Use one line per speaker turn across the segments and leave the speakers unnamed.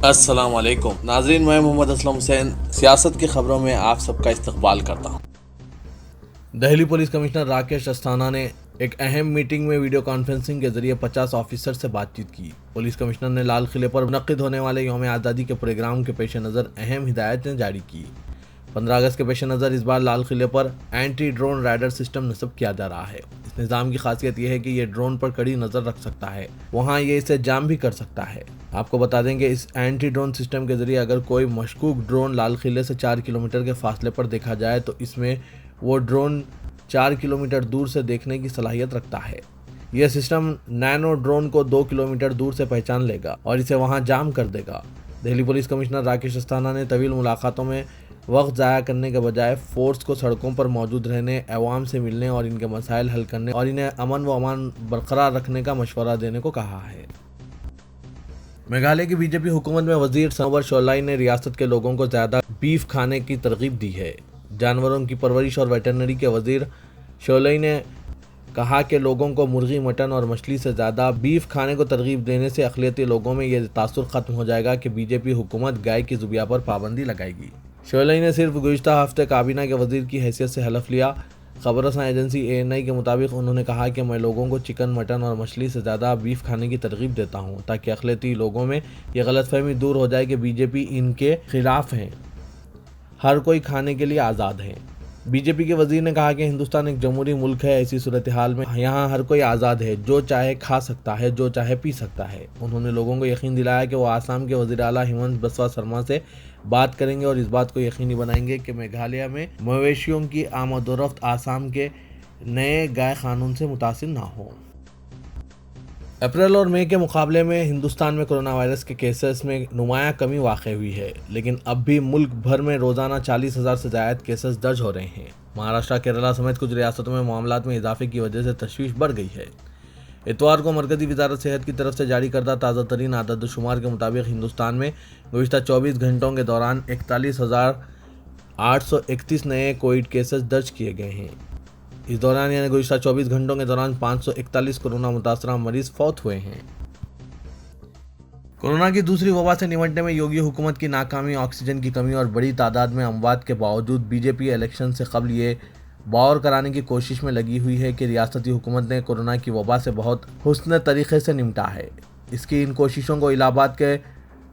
السلام علیکم ناظرین، میں محمد اسلم حسین سیاست کی خبروں میں آپ سب کا استقبال کرتا ہوں۔ دہلی پولیس کمشنر راکیش استھانہ نے ایک اہم میٹنگ میں ویڈیو کانفرنسنگ کے ذریعے 50 آفیسر سے بات چیت کی۔ پولیس کمشنر نے لال قلعے پر منعقد ہونے والے یوم آزادی کے پروگرام کے پیش نظر اہم ہدایتیں جاری کی۔ 15 اگست کے پیش نظر اس بار لال قلعے پر اینٹی ڈرون ریڈار سسٹم نصب کیا جا رہا ہے۔ اس نظام کی خاصیت یہ ہے کہ یہ ڈرون پر کڑی نظر رکھ سکتا ہے، وہاں یہ اسے جام بھی کر سکتا ہے۔ آپ کو بتا دیں کہ اس اینٹی ڈرون سسٹم کے ذریعے اگر کوئی مشکوک ڈرون لال قلعے سے 4 کلومیٹر کے فاصلے پر دیکھا جائے تو اس میں وہ ڈرون 4 کلومیٹر دور سے دیکھنے کی صلاحیت رکھتا ہے۔ یہ سسٹم نینو ڈرون کو 2 کلومیٹر دور سے پہچان لے گا اور اسے وہاں جام کر دے گا۔ دہلی پولیس کمشنر راکیش استھانہ نے طویل ملاقاتوں میں وقت ضائع کرنے کے بجائے فورس کو سڑکوں پر موجود رہنے، عوام سے ملنے اور ان کے مسائل حل کرنے اور انہیں امن و امان برقرار رکھنے کا مشورہ دینے کو کہا ہے۔ میگھالیہ کی بی جے پی حکومت میں وزیر سنوور شولائی نے ریاست کے لوگوں کو زیادہ بیف کھانے کی ترغیب دی ہے۔ جانوروں کی پرورش اور ویٹرنری کے وزیر شولائی نے کہا کہ لوگوں کو مرغی، مٹن اور مچھلی سے زیادہ بیف کھانے کو ترغیب دینے سے اقلیتی لوگوں میں یہ تاثر ختم ہو جائے گا کہ بی جے پی حکومت گائے کی ذبیحہ پر پابندی لگائے گی۔ شولائی نے صرف گزشتہ ہفتے کابینہ کے وزیر کی حیثیت سے حلف لیا۔ خبر رساں ایجنسی ANI کے مطابق انہوں نے کہا کہ میں لوگوں کو چکن، مٹن اور مچھلی سے زیادہ بیف کھانے کی ترغیب دیتا ہوں تاکہ اقلیتی لوگوں میں یہ غلط فہمی دور ہو جائے کہ بی جے پی ان کے خلاف ہے۔ ہر کوئی کھانے کے لیے آزاد ہے۔ بی جے پی کے وزیر نے کہا کہ ہندوستان ایک جمہوری ملک ہے، ایسی صورتحال میں یہاں ہر کوئی آزاد ہے، جو چاہے کھا سکتا ہے، جو چاہے پی سکتا ہے۔ انہوں نے لوگوں کو یقین دلایا کہ وہ آسام کے وزیر اعلیٰ ہیمنت بسوا سرما سے بات کریں گے اور اس بات کو یقینی بنائیں گے کہ میگھالیہ میں مویشیوں کی آمد و رفت آسام کے نئے گائے قانون سے متاثر نہ ہو۔ اپریل اور مئی کے مقابلے میں ہندوستان میں کرونا وائرس کے کیسز میں نمایاں کمی واقع ہوئی ہے، لیکن اب بھی ملک بھر میں روزانہ 40,000 سے زائد کیسز درج ہو رہے ہیں۔ مہاراشٹر، کیرالہ سمیت کچھ ریاستوں میں معاملات میں اضافے کی وجہ سے تشویش بڑھ گئی ہے۔ اتوار کو مرکزی وزارت صحت کی طرف سے جاری کردہ تازہ ترین اعداد و شمار کے مطابق ہندوستان میں گزشتہ 24 گھنٹوں کے دوران 41,831 نئے کووڈ کیسز درج کیے گئے ہیں۔ اس دوران یعنی گزشتہ 24 گھنٹوں کے دوران 541 کورونا متاثرہ مریض فوت ہوئے ہیں۔ کورونا کی دوسری وبا سے نمٹنے میں یوگی حکومت کی ناکامی، آکسیجن کی کمی اور بڑی تعداد میں اموات کے باوجود بی جے پی الیکشن سے قبل یہ باور کرانے کی کوشش میں لگی ہوئی ہے کہ ریاستی حکومت نے کورونا کی وبا سے بہت حسن طریقے سے نمٹا ہے۔ اس کی ان کوششوں کو الہ آباد کے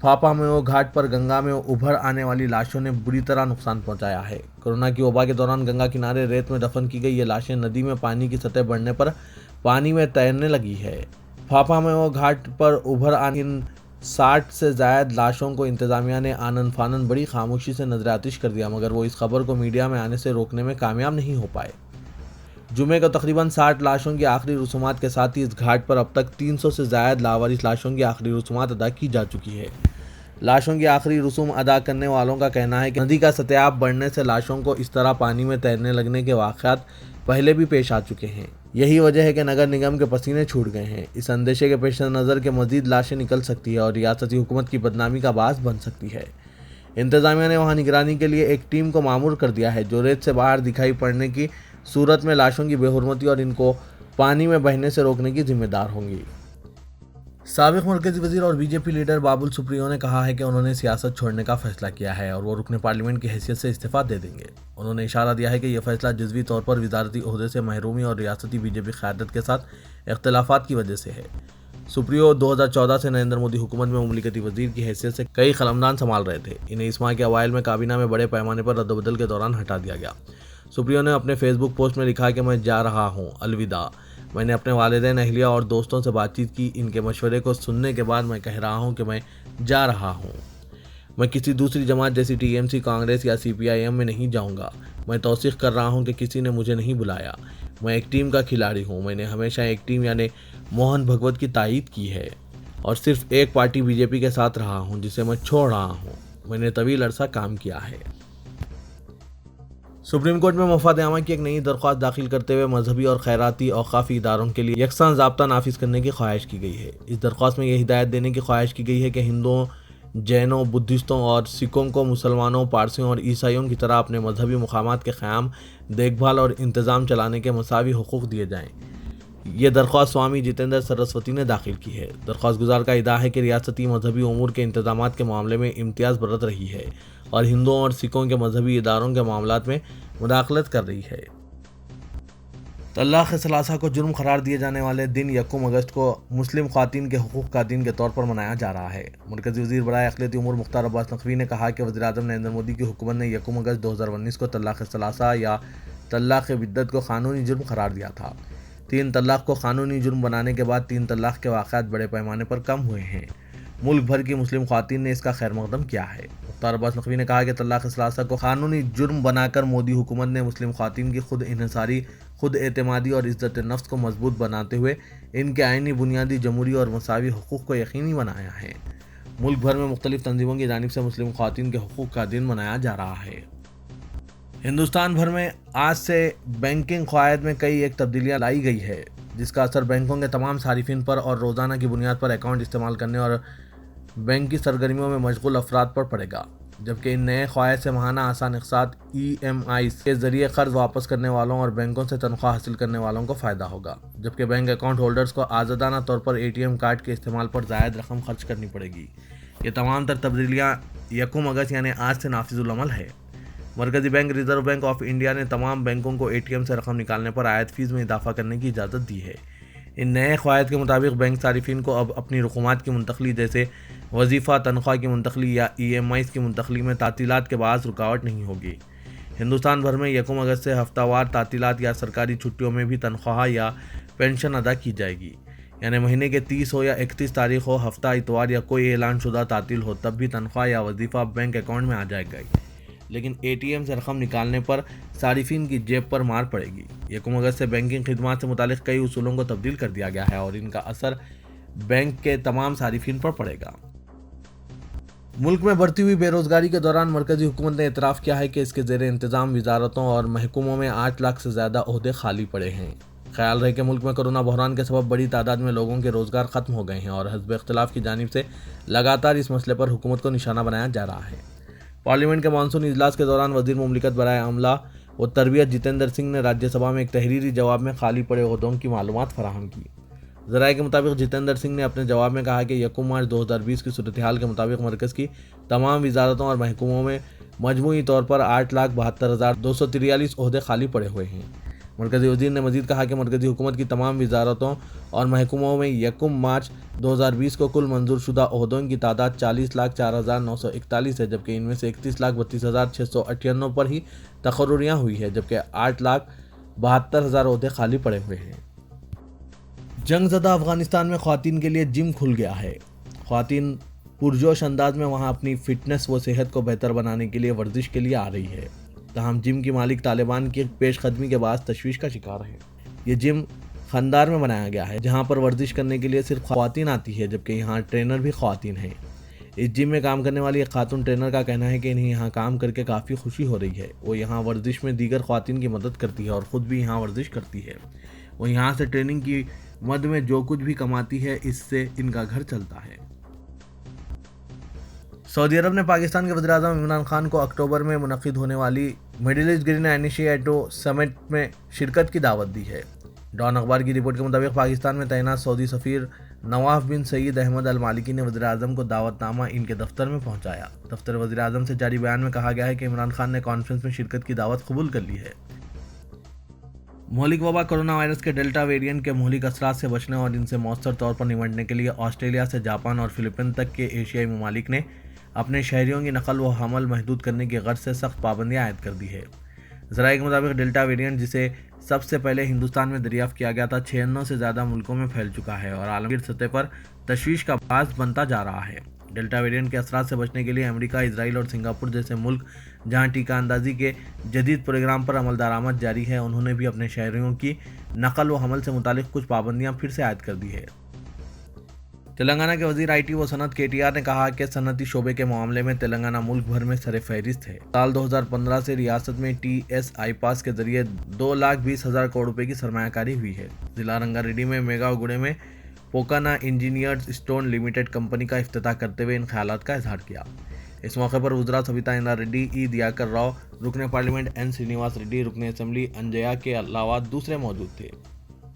پھاپامو گھاٹ پر گنگا میں ابھر آنے والی لاشوں نے بری طرح نقصان پہنچایا ہے۔ کورونا کی وبا کے دوران گنگا کنارے ریت میں دفن کی گئی یہ لاشیں ندی میں پانی کی سطح بڑھنے پر پانی میں تیرنے لگی ہے۔ پھاپامو گھاٹ پر ابھر آنے ان 60 سے زائد لاشوں کو انتظامیہ نے آنن فانن بڑی خاموشی سے نظر آتش کر دیا، مگر وہ اس خبر کو میڈیا میں آنے سے روکنے میں کامیاب نہیں ہو پائے۔ جمعے کو تقریباً 60 لاشوں کی آخری رسومات کے ساتھ ہی اس گھاٹ پر اب تک 300 سے زائد لاوارث لاشوں کی آخری رسومات ادا کی جا چکی ہے۔ لاشوں کی آخری رسوم ادا کرنے والوں کا کہنا ہے کہ ندی کا سطح بڑھنے سے لاشوں کو اس طرح پانی میں تیرنے لگنے کے واقعات پہلے بھی پیش آ چکے ہیں۔ یہی وجہ ہے کہ نگر نگم کے پسینے چھوٹ گئے ہیں۔ اس اندیشے کے پیش نظر کے مزید لاشیں نکل سکتی ہے اور ریاستی حکومت کی بدنامی کا باعث بن سکتی ہے۔ انتظامیہ نے وہاں نگرانی کے لیے ایک ٹیم کو مامور کر دیا ہے جو ریت سے باہر دکھائی پڑنے کی صورت میں لاشوں کی بے حرمتی اور ان کو پانی میں بہنے سے روکنے کی ذمہ دار ہوں گی۔ سابق مرکزی وزیر اور بی جے پی لیڈر بابل سپریو نے کہا ہے کہ انہوں نے سیاست چھوڑنے کا فیصلہ کیا ہے اور وہ رکن پارلیمنٹ کی حیثیت سے استعفیٰ دے دیں گے۔ انہوں نے اشارہ دیا ہے کہ یہ فیصلہ جزوی طور پر وزارتی عہدے سے محرومی اور ریاستی بی جے پی قیادت کے ساتھ اختلافات کی وجہ سے ہے۔ سپریو 2014 سے نریندر مودی حکومت میں مملکتی وزیر کی حیثیت سے کئی قلمدان سنبھال رہے تھے۔ انہیں اس ماہ کے اوائل میں کابینہ میں بڑے پیمانے پر رد و بدل کے دوران ہٹا دیا گیا۔ سپریو نے اپنے فیس بک پوسٹ میں لکھا کہ میں جا رہا ہوں، الوداع۔ میں نے اپنے والدین، اہلیہ اور دوستوں سے بات چیت کی۔ ان کے مشورے کو سننے کے بعد میں کہہ رہا ہوں کہ میں جا رہا ہوں۔ میں کسی دوسری جماعت جیسی TMC، کانگریس یا CPIM میں نہیں جاؤں گا۔ میں توثیق کر رہا ہوں کہ کسی نے مجھے نہیں بلایا۔ میں ایک ٹیم کا کھلاڑی ہوں۔ میں نے ہمیشہ ایک ٹیم یعنی موہن بھگوت کی تائید کی ہے اور صرف ایک پارٹی BJP کے ساتھ رہا ہوں جسے میں چھوڑ رہا ہوں۔ میں نے طویل عرصہ کام کیا ہے۔ سپریم کورٹ میں مفاد عامہ کی ایک نئی درخواست داخل کرتے ہوئے مذہبی اور خیراتی اوقافی اداروں کے لیے یکساں ضابطہ نافذ کرنے کی خواہش کی گئی ہے۔ اس درخواست میں یہ ہدایت دینے کی خواہش کی گئی ہے کہ ہندوؤں، جینوں، بدھسٹوں اور سکھوں کو مسلمانوں، پارسیوں اور عیسائیوں کی طرح اپنے مذہبی مقامات کے قیام، دیکھ بھال اور انتظام چلانے کے مساوی حقوق دیے جائیں۔ یہ درخواست سوامی جتیندر سرسوتی نے داخل کی ہے۔ درخواست گزار کا ادعا ہے کہ ریاستی مذہبی امور کے انتظامات کے معاملے میں امتیاز برت رہی ہے اور ہندوؤں اور سکھوں کے مذہبی اداروں کے معاملات میں مداخلت کر رہی ہے۔ طلاق ثلاثہ کو جرم قرار دیے جانے والے دن 1 اگست کو مسلم خواتین کے حقوق کا دن کے طور پر منایا جا رہا ہے۔ مرکزی وزیر برائے اقلیتی امور مختار عباس نقوی نے کہا کہ وزیراعظم نریندر مودی کی حکومت نے 1 اگست 2019 کو طلاق ثلاثہ یا طلاق بدعت کو قانونی جرم قرار دیا تھا۔ 3 طلاق کو قانونی جرم بنانے کے بعد 3 طلاق کے واقعات بڑے پیمانے پر کم ہوئے ہیں۔ ملک بھر کی مسلم خواتین نے اس کا خیر مقدم کیا ہے۔ مختار عباس نقوی نے کہا کہ طلاق ثلاثہ کو قانونی جرم بنا کر مودی حکومت نے مسلم خواتین کی خود انحصاری، خود اعتمادی اور عزت نفس کو مضبوط بناتے ہوئے ان کے آئینی بنیادی جمہوری اور مساوی حقوق کو یقینی بنایا ہے۔ ملک بھر میں مختلف تنظیموں کی جانب سے مسلم خواتین کے حقوق کا دن منایا جا رہا ہے۔ ہندوستان بھر میں آج سے بینکنگ قواعد میں کئی ایک تبدیلیاں لائی گئی ہے، جس کا اثر بینکوں کے تمام صارفین پر اور روزانہ کی بنیاد پر اکاؤنٹ استعمال کرنے اور بینکی سرگرمیوں میں مشغول افراد پر پڑے گا، جبکہ ان نئے قواعد سے ماہانہ آسان اقساط EMIs کے ذریعے قرض واپس کرنے والوں اور بینکوں سے تنخواہ حاصل کرنے والوں کو فائدہ ہوگا، جبکہ بینک اکاؤنٹ ہولڈرز کو آزادانہ طور پر ATM کارڈ کے استعمال پر زائد رقم خرچ کرنی پڑے گی۔ یہ تمام تر تبدیلیاں 1 اگست یعنی آج سے نافذ العمل ہے۔ مرکزی bank reserve bank of India نے تمام بینکوں کو ATM سے رقم نکالنے پر عائد فیس میں اضافہ کرنے کی اجازت دی ہے۔ ان نئے قواعد کے مطابق بینک صارفین کو اب اپنی رقومات کی منتقلی جیسے وظیفہ، تنخواہ کی منتقلی یا EMIs کی منتقلی میں تعطیلات کے باعث رکاوٹ نہیں ہوگی۔ ہندوستان بھر میں 1 اگست سے ہفتہ وار تعطیلات یا سرکاری چھٹیوں میں بھی تنخواہ یا پینشن ادا کی جائے گی، یعنی مہینے کے 30 ہو یا 31 تاریخ ہو، ہفتہ اتوار یا کوئی اعلان شدہ تعطیل ہو، تب بھی تنخواہ یا وظیفہ بینک اکاؤنٹ میں آ جائے گا، لیکن ATM سے رقم نکالنے پر صارفین کی جیب پر مار پڑے گی۔ 1 اگست سے بینکنگ خدمات سے متعلق کئی اصولوں کو تبدیل کر دیا گیا ہے اور ان کا اثر بینک کے تمام صارفین پر پڑے گا۔ ملک میں بڑھتی ہوئی بے روزگاری کے دوران مرکزی حکومت نے اعتراف کیا ہے کہ اس کے زیر انتظام وزارتوں اور محکموں میں 8 لاکھ سے زیادہ عہدے خالی پڑے ہیں۔ خیال رہے کہ ملک میں کورونا بحران کے سبب بڑی تعداد میں لوگوں کے روزگار ختم ہو گئے ہیں اور حزب اختلاف کی جانب سے لگاتار اس مسئلے پر حکومت کو نشانہ بنایا جا رہا ہے۔ پارلیمنٹ کے مانسون اجلاس کے دوران وزیر مملکت برائے عملہ و تربیت جتیندر سنگھ نے راجیہ سبھا میں ایک تحریری جواب میں خالی پڑے عہدوں کی معلومات فراہم کی۔ ذرائع کے مطابق جتیندر سنگھ نے اپنے جواب میں کہا کہ 1 مارچ 2020 کی صورتحال کے مطابق مرکز کی تمام وزارتوں اور محکموں میں مجموعی طور پر 8,72,243 عہدے خالی پڑے ہوئے ہیں۔ مرکزی وزیر نے مزید کہا کہ مرکزی حکومت کی تمام وزارتوں اور محکموں میں 1 مارچ 2020 کو کل منظور شدہ عہدوں کی تعداد 40,04,941 ہے، جبکہ ان میں سے 31,32,698 پر ہی تقرریاں ہوئی ہے، جبکہ 8,72,000 عہدے خالی پڑے ہوئے ہیں۔ جنگ زدہ افغانستان میں خواتین کے لیے جم کھل گیا ہے۔ خواتین پرجوش انداز میں وہاں اپنی فٹنس و صحت کو بہتر بنانے کے لیے ورزش کے لیے آ رہی ہے، تاہم جم کی مالک طالبان کی پیش قدمی کے باعث تشویش کا شکار ہے۔ یہ جم خندار میں بنایا گیا ہے، جہاں پر ورزش کرنے کے لیے صرف خواتین آتی ہے، جبکہ یہاں ٹرینر بھی خواتین ہیں۔ اس جم میں کام کرنے والی ایک خاتون ٹرینر کا کہنا ہے کہ انہیں یہاں کام کر کے کافی خوشی ہو رہی ہے۔ وہ یہاں ورزش میں دیگر خواتین کی مدد کرتی ہے اور خود بھی یہاں ورزش کرتی ہے۔ وہ یہاں سے ٹریننگ کی مد میں جو کچھ بھی کماتی ہے، اس سے ان کا گھر چلتا ہے۔ سعودی عرب نے پاکستان کے وزیر اعظم عمران خان کو اکتوبر میں منعقد ہونے والی مڈل ایسٹ گرین انیشیٹو سمٹ میں شرکت کی دعوت دی ہے۔ ڈان اخبار کی رپورٹ کے مطابق پاکستان میں تعینات سعودی سفیر نواف بن سعید احمد المالکی نے وزیر اعظم کو دعوت نامہ ان کے دفتر میں پہنچایا۔ دفتر وزیر اعظم سے جاری بیان میں کہا گیا ہے کہ عمران خان نے کانفرنس میں شرکت کی دعوت قبول کر لی ہے۔ مہلک وبا کورونا وائرس کے ڈیلٹا ویرینٹ کے مہلک اثرات سے بچنے اور ان سے مؤثر طور پر نمٹنے کے لیے آسٹریلیا سے جاپان اور فلپائن تک کے ایشیائی ممالک نے اپنے شہریوں کی نقل و حمل محدود کرنے کی غرض سے سخت پابندیاں عائد کر دی ہے۔ ذرائع کے مطابق ڈیلٹا ویرینٹ، جسے سب سے پہلے ہندوستان میں دریافت کیا گیا تھا، 96 سے زیادہ ملکوں میں پھیل چکا ہے اور عالمگیر سطح پر تشویش کا باعث بنتا جا رہا ہے۔ ڈیلٹا ویرینٹ کے اثرات سے بچنے کے لیے امریکہ، اسرائیل اور سنگاپور جیسے ملک جہاں ٹیکہ اندازی کے جدید پروگرام پر عمل درآمد جاری ہے، انہوں نے بھی اپنے شہریوں کی نقل و حمل سے متعلق کچھ پابندیاں پھر سے عائد کر دی ہے۔ تلنگانہ کے وزیر آئی ٹی و صنعت KTR نے کہا کہ صنعتی شعبے کے معاملے میں تلنگانہ ملک بھر میں سر فہرست ہے۔ سال 2015 سے ریاست میں TS IPAS کے ذریعے 2,20,000 کروڑ روپے کی سرمایہ کاری ہوئی ہے۔ ضلع رنگا ریڈی میں میگا گوڑے میں پوکانا انجینئرز اسٹون لمیٹڈ کمپنی کا افتتاح کرتے ہوئے ان خیالات کا اظہار کیا۔ اس موقع پر وزراء سویتا اندا ریڈی، دیاکر راؤ، رکن پارلیمنٹ N سرینیواس ریڈی، رکن اسمبلی انجیا کے علاوہ دوسرے موجود تھے۔